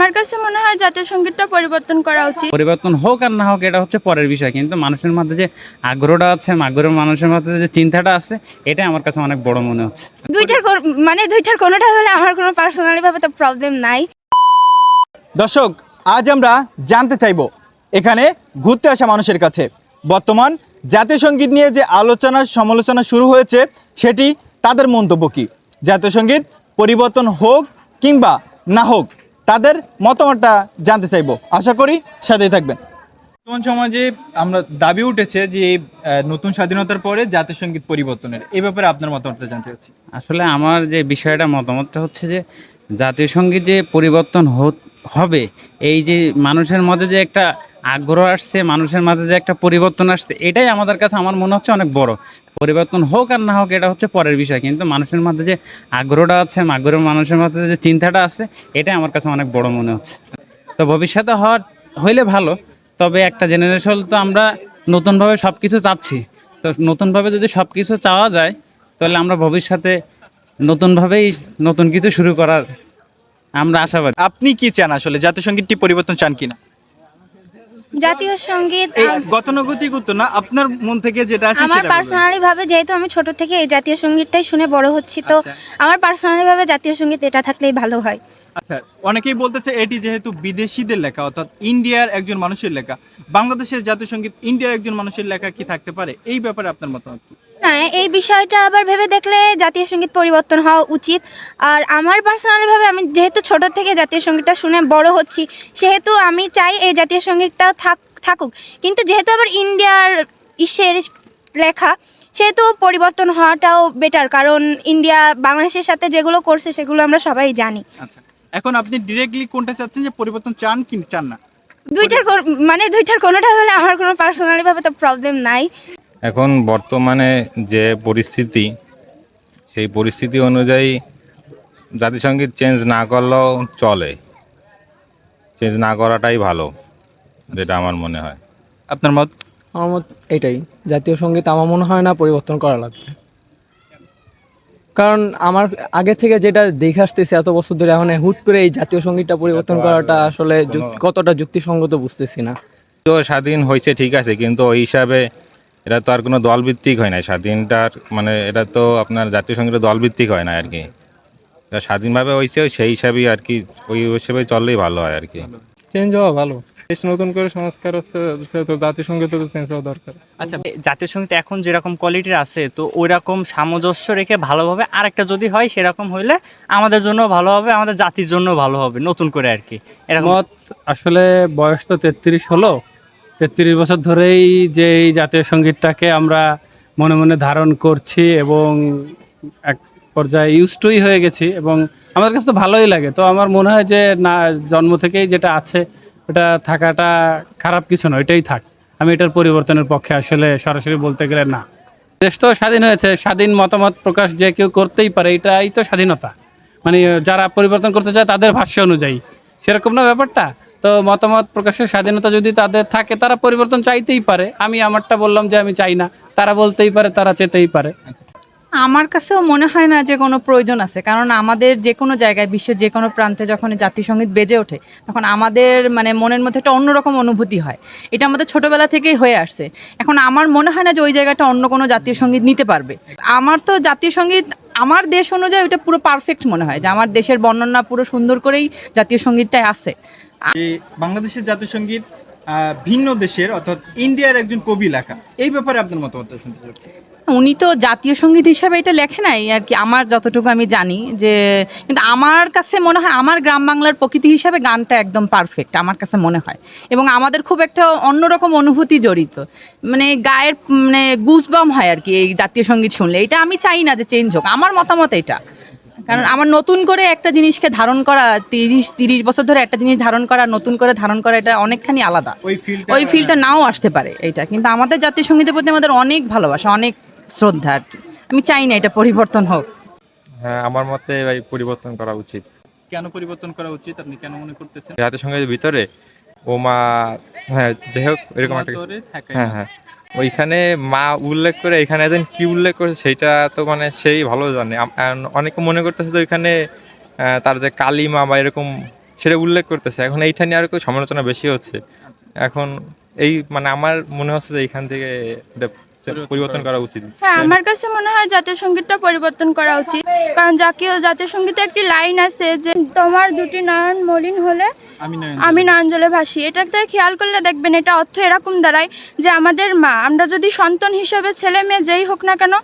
আমার কাছে মনে হয় জাতীয় সঙ্গীতটা পরিবর্তন করা উচিত। পরিবর্তন হোক আর না হোক এটা হচ্ছে পরের বিষয়, কিন্তু মানুষের মধ্যে যে আগ্রহটা আছে, আগ্রহ মানুষের মধ্যে যে চিন্তাটা আছে, এটা আমার কাছে অনেক বড় মনে হচ্ছে। দুইটার কোনোটা হলে আমার কোনো পার্সোনালি ভাবে তো প্রবলেম নাই। দর্শক, আজ আমরা জানতে চাইব এখানে ঘুরতে আসা মানুষের কাছে বর্তমান জাতীয় সঙ্গীত নিয়ে যে আলোচনা সমালোচনা শুরু হয়েছে সেটি তাদের মন্তব্য কি। জাতীয় সঙ্গীত পরিবর্তন হোক কিংবা না হোক তাদের মতামতটা জানতে চাইব। আশা করি সাথেই থাকবেন। বর্তমান সমাজে আমরা দাবি উঠেছে যে নতুন স্বাধীনতার পরে জাতীয় সঙ্গীত পরিবর্তনের, এই ব্যাপারে আপনার মতামতটা জানতে চাচ্ছি। আসলে আমার যে বিষয়টা মতামতটা হচ্ছে যে জাতীয় সঙ্গীত যে পরিবর্তন হবে, এই যে মানুষের মধ্যে যে একটা আগ্রহ আসছে, মানুষের মাঝে যে একটা পরিবর্তন আসছে, এটাই আমাদের কাছে আমার মনে হচ্ছে অনেক বড়। পরিবর্তন হোক আর না হোক এটা হচ্ছে পরের বিষয়, কিন্তু মানুষের মধ্যে যে আগ্রহটা আছে, আগ্রহ মানুষের মধ্যে যে চিন্তাটা আছে, এটাই আমার কাছে অনেক বড় মনে হচ্ছে। তো ভবিষ্যতে হইলে ভালো, তবে একটা জেনারেশন তো আমরা নতুনভাবে সব কিছু চাচ্ছি। তো নতুনভাবে যদি সব কিছু চাওয়া যায়, তাহলে আমরা ভবিষ্যতে নতুনভাবেই নতুন কিছু শুরু করার আমরা আশাবাদী। আপনি কি চান, আসলে জাতীয় সঙ্গীতটি পরিবর্তন চান কিনা? জাতীয় সঙ্গীত এই গতানুগতিক উত্তর না, আপনার মন থেকে যেটা আসে আমার সেটা বলবেন। পার্সোনালি ভাবে, যেহেতু আমি ছোট থেকে এই জাতীয় সঙ্গীতটাই শুনে বড় হচ্ছি, তো আচ্ছা। আমার পার্সোনালি ভাবে জাতীয় সঙ্গীত এটা থাকলেই ভালো হয়। আচ্ছা, অনেকেই বলতেছে এটি যেহেতু বিদেশিদের লেখা, অর্থাৎ ইন্ডিয়ার একজন মানুষের লেখা, বাংলাদেশের জাতীয় সঙ্গীত ইন্ডিয়ার একজন মানুষের লেখা কি থাকতে পারে? এই ব্যাপারে আপনার মতামত কি? না, এই বিষয়টা আবার ভেবে দেখলে জাতীয় সঙ্গীত পরিবর্তন হওয়া উচিত। আর আমার পার্সোনালি ভাবে, আমি যেহেতু ছোট থেকে জাতীয় সঙ্গীতটা শুনে বড় হচ্ছি, সেহেতু আমি চাই এই জাতীয় সঙ্গীতটা থাকুক। কিন্তু যেহেতু আবার ইন্ডিয়ার ইসের লেখা, সেহেতু পরিবর্তন হওয়াটাও বেটার, কারণ ইন্ডিয়া বাংলাদেশের সাথে যেগুলো করছে সেগুলো আমরা সবাই জানি। আচ্ছা, এখন আপনি ডিরেক্টলি কোনটা চাচ্ছেন, যে পরিবর্তন চান কি চান না? দুইটার কোনোটা হলে আমার কোনো পার্সোনালি ভাবে তো প্রবলেম নাই। এখন বর্তমানে যে পরিস্থিতি, সেই পরিস্থিতি অনুযায়ী জাতিসংগীত চেঞ্জ না করলেও চলে, চেঞ্জ না করাটাই ভালো, যেটা আমার মনে হয়। আপনার মত? আমার মত এটাই, জাতীয় সঙ্গীত আমার মনে হয় না পরিবর্তন করা লাগবে। কারণ আমার আগে থেকে যেটা দেখে আসতেছি এত বছর ধরে, এখন হুট করে এই জাতীয় সঙ্গীতটা পরিবর্তন করাটা আসলে কতটা যুক্তিসঙ্গত বুঝতেছি না। তো স্বাধীন হয়েছে ঠিক আছে, কিন্তু ওই হিসাবে এটা তো আর কোনো দলভিত্তিক হয় না। স্বাধীনটার মানে এটা তো আপনার জাতীয় সঙ্গীতের দলভিত্তিক হয় না আর কি, এটা স্বাধীনভাবে হয়েছে, সেই হিসাবেই আর কি, ওই হিসেবে চললেই ভালো হয় আর কি। চেঞ্জ হওয়া ভালো, দেশ নতুন করে সংস্কার হচ্ছে, তো জাতীয় সঙ্গীত চেঞ্জ হওয়া দরকার। আচ্ছা, জাতীয় সঙ্গীত এখন যেরকম কোয়ালিটির আছে, তো ওই রকম সামঞ্জস্য রেখে ভালোভাবে আরেকটা যদি হয়, সেরকম হইলে আমাদের জন্য ভালো হবে, আমাদের জাতির জন্য ভালো হবে, নতুন করে আর কি এরকম। মত আসলে বয়স তো 33 হলো, 33 বছর ধরেই যে এই জাতীয় সঙ্গীতটাকে আমরা মনে মনে ধারণ করছি এবং এক পর্যায়ে ইউজডই হয়ে গেছি, এবং আমার কাছে তো ভালোই লাগে। তো আমার মনে হয় যে না, জন্ম থেকেই যেটা আছে ওটা থাকাটা খারাপ কিছু নয়, এটাই থাক। আমি এটার পরিবর্তনের পক্ষে আসলে সরাসরি বলতে গেলে না। দেশ তো স্বাধীন হয়েছে, স্বাধীন মতামত প্রকাশ যে কেউ করতেই পারে, এটাই তো স্বাধীনতা। মানে যারা পরিবর্তন করতে চায় তাদের ভাষ্য অনুযায়ী, সেরকম না ব্যাপারটা। তো মতামত প্রকাশের স্বাধীনতা যদি তাদের থাকে, তারা পরিবর্তন চাইতেই পারে। আমি আমারটা বললাম যে আমি চাই না, তারা বলতেই পারে, তারা চেতেই পারে। আমার কাছেও মনে হয় না যে কোনো প্রয়োজন আছে, কারণ আমাদের যে কোনো জায়গায়, বিশ্বের যে কোনো প্রান্তে যখন জাতীয় সঙ্গীত বেজে ওঠে, তখন আমাদের মানে মনের মধ্যে একটা অন্যরকম অনুভূতি হয়। এটা আমাদের ছোটোবেলা থেকেই হয়ে আসছে। এখন আমার মনে হয় না যে ওই জায়গাটা অন্য কোনো জাতীয় সঙ্গীত নিতে পারবে। আমার তো জাতীয় সঙ্গীত আমার দেশ অনুযায়ী ওটা পুরো পারফেক্ট মনে হয়, যে আমার দেশের বর্ণনা পুরো সুন্দর করেই জাতীয় সঙ্গীতটাই আছে। বাংলাদেশের জাতীয় সঙ্গীত ভিন্ন দেশের, অর্থাৎ ইন্ডিয়ার একজন কবি লেখা, এই ব্যাপারে আপনার মতামত শুনতে চাচ্ছি। উনি তো জাতীয় সঙ্গীত হিসাবে এটা লেখে নাই আর কি, আমার যতটুকু আমি জানি যে। কিন্তু আমার কাছে মনে হয় আমার গ্রাম বাংলার প্রকৃতি হিসাবে গানটা একদম পারফেক্ট আমার কাছে মনে হয়, এবং আমাদের খুব একটা অন্যরকম অনুভূতি জড়িত, মানে গায়ের মানে গুজবাম হয় আর কি এই জাতীয় সঙ্গীত শুনলে। এটা আমি চাই না যে চেঞ্জ হোক, আমার মতামত এটা। কারণ আমার নতুন করে একটা জিনিসকে ধারণ করা, 30 বছর ধরে একটা জিনিস ধারণ করা, নতুন করে ধারণ করা, এটা অনেকখানি আলাদা। ওই ফিলটা নাও আসতে পারে এইটা, কিন্তু আমাদের জাতীয় সঙ্গীতের প্রতি আমাদের অনেক ভালোবাসা, অনেক শ্রদ্ধা আর কি। আমি চাই না এটা পরিবর্তন হোক। হ্যাঁ, আমার মতে ভাই পরিবর্তন করা উচিত। কেন পরিবর্তন করা উচিত, আপনি কেন মনে করতেছেন? জাতীয় সঙ্গীতের ভিতরে মা, হ্যাঁ যাই হোক এরকম একটা, হ্যাঁ হ্যাঁ, ওইখানে মা উল্লেখ করে, এখানে একজন কি উল্লেখ করেছে সেটা তো মানে সেই ভালো জানে। অনেকে মনে করতেছে তো ওইখানে তার যে কালী মা বা এরকম সেটা উল্লেখ করতেছে। এখন এইটা নিয়ে আর একটু সমালোচনা বেশি হচ্ছে। এখন এই মানে আমার মনে হচ্ছে যে এইখান থেকে এটা পরিবর্তন করা উচিত। হ্যাঁ, আমার কাছে মনে হয় জাতীয় সঙ্গীতটা পরিবর্তন করা উচিত, কারণ জাতীয় সঙ্গীতে একটি লাইন আছে যে তোমার দুটি নয়ন মলিন হলে আমি নয়ন জলে ভাসি। এটাতে খেয়াল করলে দেখবেন এটা অর্থ এরকম দাঁড়ায় যে আমাদের মা, আমরা যদি সন্তান হিসেবে ছেলে মেয়ে যেই হোক না কেন,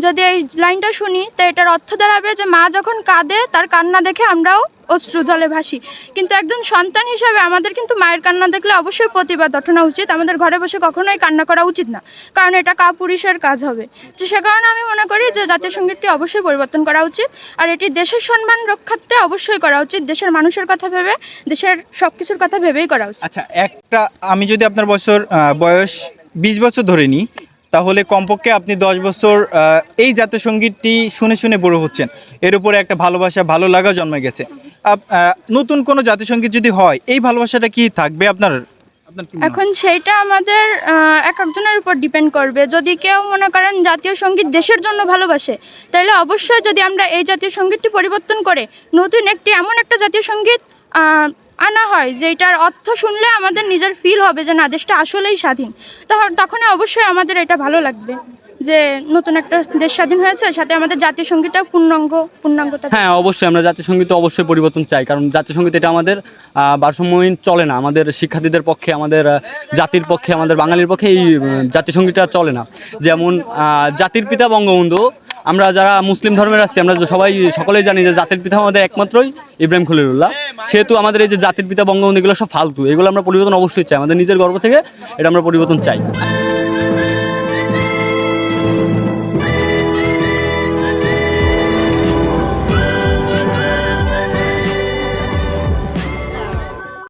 যদি এই লাইনটা শুনি তো এটার অর্থ দাঁড়াবে যে মা যখন কাঁদে তার কান্না দেখে আমরাও অশ্রু জলে ভাসি। কিন্তু একজন সন্তান হিসাবে আমাদের কিন্তু মায়ের কান্না দেখলে অবশ্যই প্রতিবাদ ঘটানো উচিত। আমাদের ঘরে বসে কখনোই কান্না করা উচিত না, কারণ এটা কাপুরুষের কাজ হবে। তো সে কারণে আমি মনে করি যে জাতীয় সঙ্গীতটি অবশ্যই পরিবর্তন করা উচিত, আর এটি দেশের সম্মান রক্ষার্থে অবশ্যই করা উচিত। দেশের মানুষের কথা ভেবে, দেশের সব কিছুর কথা ভেবেই করা উচিত। আচ্ছা, আমি যদি আপনার বয়স 20 বছর ধরে নিই, তাহলে কমপক্ষে আপনি 10 বছর এই জাতীয় সঙ্গীতটি শুনে শুনে বড় হচ্ছেন, এর উপরে একটা ভালোবাসা, ভালো লাগা জন্মে গেছে। নতুন কোনো জাতীয় সঙ্গীত যদি হয়, এই ভালোবাসাটা কি থাকবে আপনার কি মনে হয়? এখন সেইটা আমাদের এক একজনের উপর ডিপেন্ড করবে। যদি কেউ মনে করেন জাতীয় সঙ্গীত দেশের জন্য ভালোবাসে, তাহলে অবশ্যই যদি আমরা এই জাতীয় সঙ্গীতটি পরিবর্তন করে নতুন এমন একটা জাতীয় সঙ্গীত আনা হয় যেটার অর্থ শুনলে আমাদের নিজের ফিল হবে যে না, দেশটা আসলেই স্বাধীন, তখন অবশ্যই আমাদের এটা ভালো লাগবে যে নতুন একটা দেশ স্বাধীন হয়েছে, সাথে আমাদের জাতীয় সঙ্গীতটাও পূর্ণাঙ্গতা। হ্যাঁ, অবশ্যই আমরা জাতীয় সঙ্গীত অবশ্যই পরিবর্তন চাই, কারণ জাতীয় সঙ্গীত এটা আমাদের ভারসাম্যহীন চলে না। আমাদের শিক্ষার্থীদের পক্ষে, আমাদের জাতির পক্ষে, আমাদের বাঙালির পক্ষে এই জাতীয় সঙ্গীতটা চলে না। যেমন জাতির পিতা বঙ্গবন্ধু, আমরা যারা মুসলিম ধর্মের আছি আমরা সকলেই জানি যে জাতির পিতা আমাদের একমাত্রই ইব্রাহিম খলিলুল্লাহ। সেহেতু আমাদের এই যে জাতির পিতা বঙ্গবন্ধু, এগুলো সব ফালতু, এগুলো আমরা পরিবর্তন অবশ্যই চাই। আমাদের নিজের গর্ব থেকে এটা আমরা পরিবর্তন চাই।